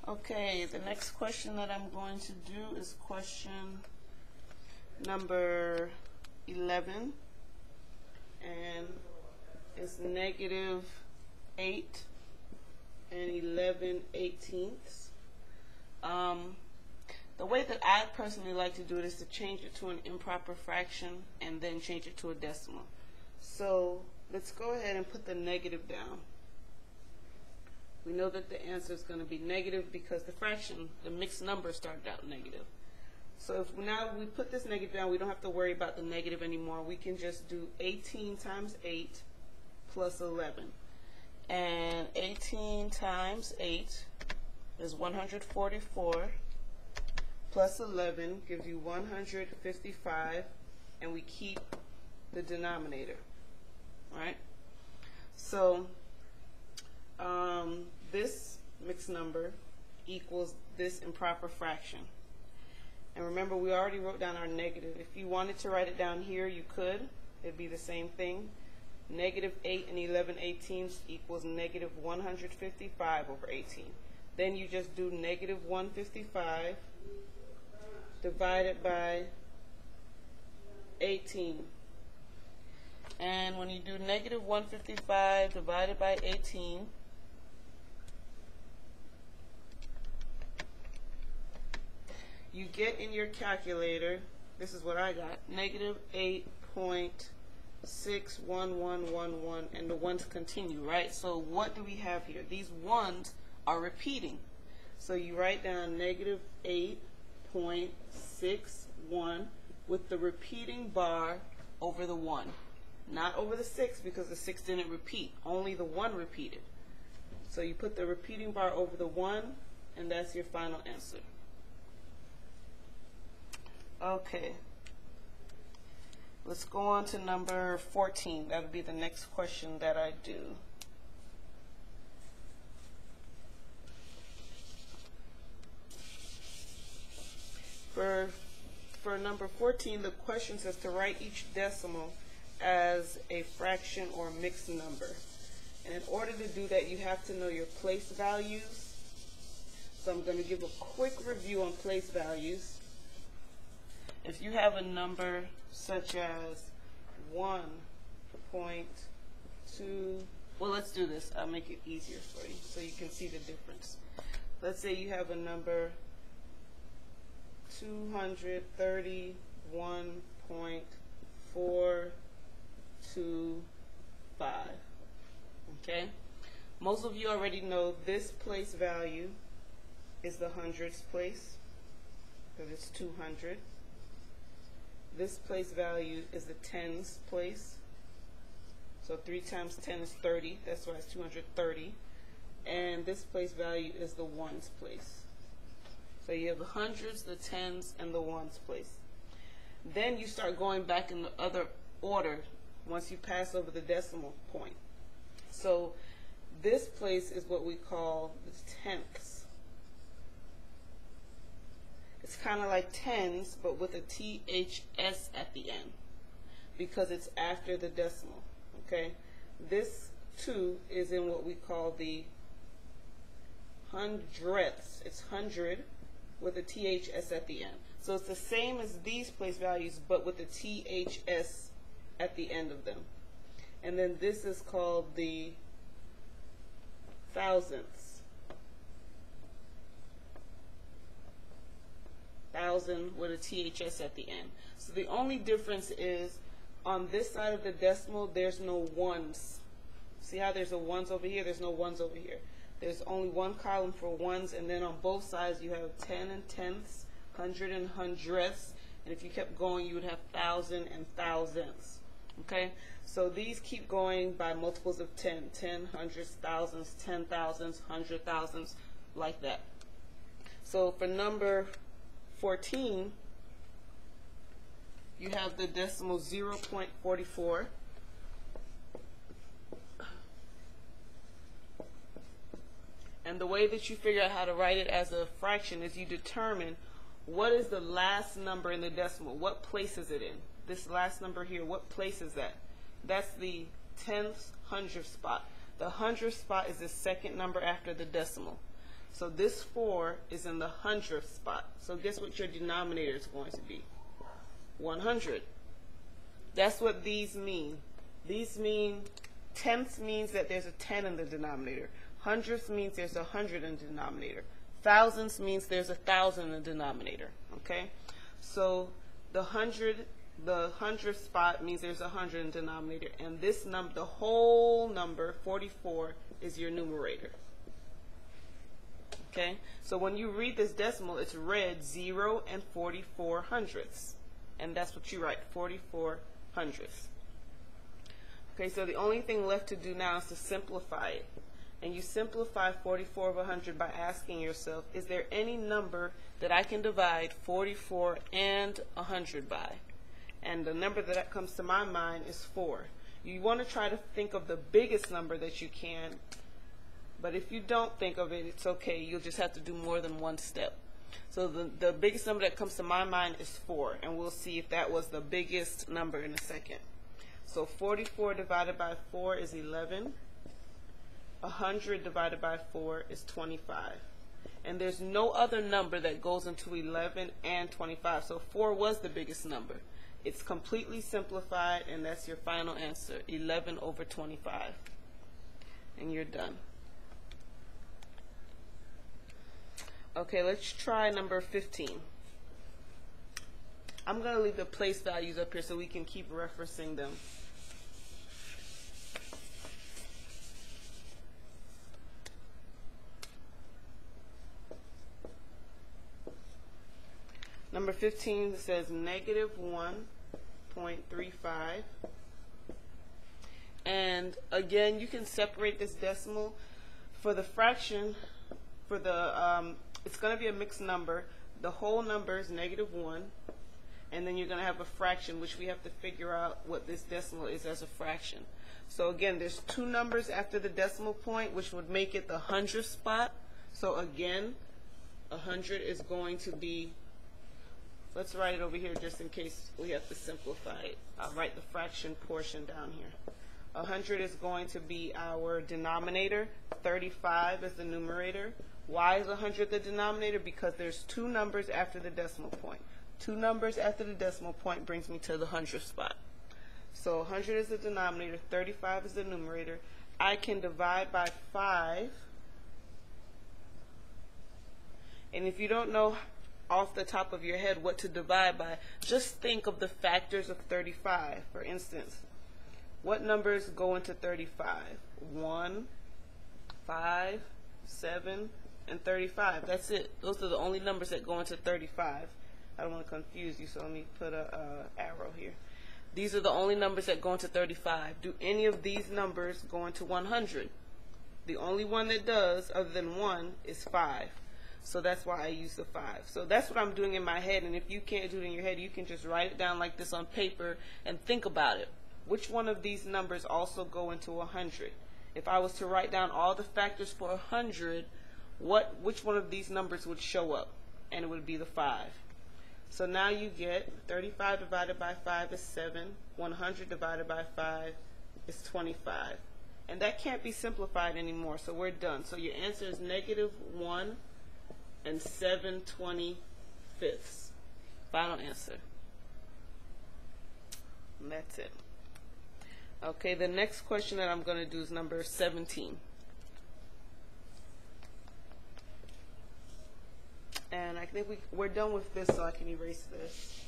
Okay, the next question that I'm going to do is question number 11, and it's -8 and 11/18. The way that I personally like to do it is to change it to an improper fraction and then change it to a decimal. So let's go ahead and put the negative down. We know that the answer is going to be negative because the fraction, the mixed number, started out negative. So if now we put this negative down, we don't have to worry about the negative anymore. We can just do 18 times 8 plus 11. And 18 times 8 is 144 plus 11 gives you 155, and we keep the denominator. All right? So this mixed number equals this improper fraction. And remember, we already wrote down our negative. If you wanted to write it down here, you could. It'd be the same thing. -8 and 11/18 equals -155 over 18. Then you just do -155 divided by 18. And when you do -155 divided by 18, you get in your calculator, this is what I got, -8.61111, and the ones continue, right? So what do we have here? These ones are repeating. So you write down -8.61 with the repeating bar over the 1. Not over the 6 because the 6 didn't repeat. Only the 1 repeated. So you put the repeating bar over the 1, and that's your final answer. Okay. Let's go on to number 14. That'll be the next question that I do. For number 14, the question says to write each decimal as a fraction or mixed number. And in order to do that, you have to know your place values. So I'm going to give a quick review on place values. If you have a number such as 1.2, well, let's do this. I'll make it easier for you so you can see the difference. Let's say you have a number 231.425. Okay? Most of you already know this place value is the hundredths place because it's 200. This place value is the tens place. So 3 times 10 is 30. That's why it's 230. And this place value is the ones place. So you have the hundreds, the tens, and the ones place. Then you start going back in the other order once you pass over the decimal point. So this place is what we call the tenths. It's kind of like tens, but with a THS at the end because it's after the decimal. Okay, this 2 is in what we call the hundredths. It's 100 with a THS at the end. So it's the same as these place values, but with a THS at the end of them. And then this is called the thousandths. 1,000 with a THS at the end. So the only difference is on this side of the decimal, there's no ones. See how there's a ones over here? There's no ones over here. There's only one column for ones, and then on both sides you have 10 and tenths, 100 and hundredths, and if you kept going, you would have 1,000 and thousandths. Okay? So these keep going by multiples of 10, 10, hundreds, thousands, 10,000s, 100,000s, like that. So for number 14, you have the decimal 0.44. And the way that you figure out how to write it as a fraction is you determine what is the last number in the decimal. What place is it in? This last number here, what place is that? That's the tenth, hundredth spot. The hundredth spot is the second number after the decimal. So this 4 is in the hundredth spot. So guess what your denominator is going to be? 100. That's what these mean. These mean tenths means that there's a 10 in the denominator. Hundredths means there's 100 in the denominator. Thousands means there's 1,000 in the denominator. Okay? So the hundredth spot means there's 100 in the denominator, and this number, the whole number 44, is your numerator. Okay? So when you read this decimal, it's read 0 and 44 hundredths, and that's what you write, 44 hundredths. Okay, so the only thing left to do now is to simplify it. And you simplify 44 over 100 by asking yourself, is there any number that I can divide 44 and 100 by? And the number that comes to my mind is 4. You want to try to think of the biggest number that you can, but if you don't think of it, it's okay. You'll just have to do more than one step. So the biggest number that comes to my mind is 4, and we'll see if that was the biggest number in a second. So 44 divided by 4 is 11. 100 divided by 4 is 25. And there's no other number that goes into 11 and 25. So 4 was the biggest number. It's completely simplified, and that's your final answer, 11 over 25. And you're done. Okay, let's try number 15. I'm going to leave the place values up here so we can keep referencing them. Number 15 says negative 1.35. And again, you can separate this decimal. For the fraction, for the it's going to be a mixed number. The whole number is negative 1. And then you're going to have a fraction, which we have to figure out what this decimal is as a fraction. So again, there's 2 numbers after the decimal point, which would make it the hundredth spot. So again, 100 is going to be, let's write it over here just in case we have to simplify it. I'll write the fraction portion down here. 100 is going to be our denominator. 35 is the numerator. Why is 100 the denominator? Because there's 2 numbers after the decimal point. 2 numbers after the decimal point brings me to the hundredth spot. So 100 is the denominator, 35 is the numerator. I can divide by 5. And if you don't know off the top of your head what to divide by, just think of the factors of 35. For instance, what numbers go into 35? 1, 5, 7, and 35. That's it. Those are the only numbers that go into 35. I don't want to confuse you, so let me put a arrow here. These are the only numbers that go into 35. Do any of these numbers go into 100? The only one that does, other than 1, is 5. So that's why I use the 5. So that's what I'm doing in my head, and if you can't do it in your head, you can just write it down like this on paper and think about it. Which one of these numbers also go into 100? If I was to write down all the factors for 100, which one of these numbers would show up? And it would be the 5. So now you get 35 divided by 5 is 7. 100 divided by 5 is 25. And that can't be simplified anymore, so we're done. So your answer is negative 1 and 7/25. Final answer. And that's it. Okay, the next question that I'm going to do is number 17. And I think we're done with this, so I can erase this.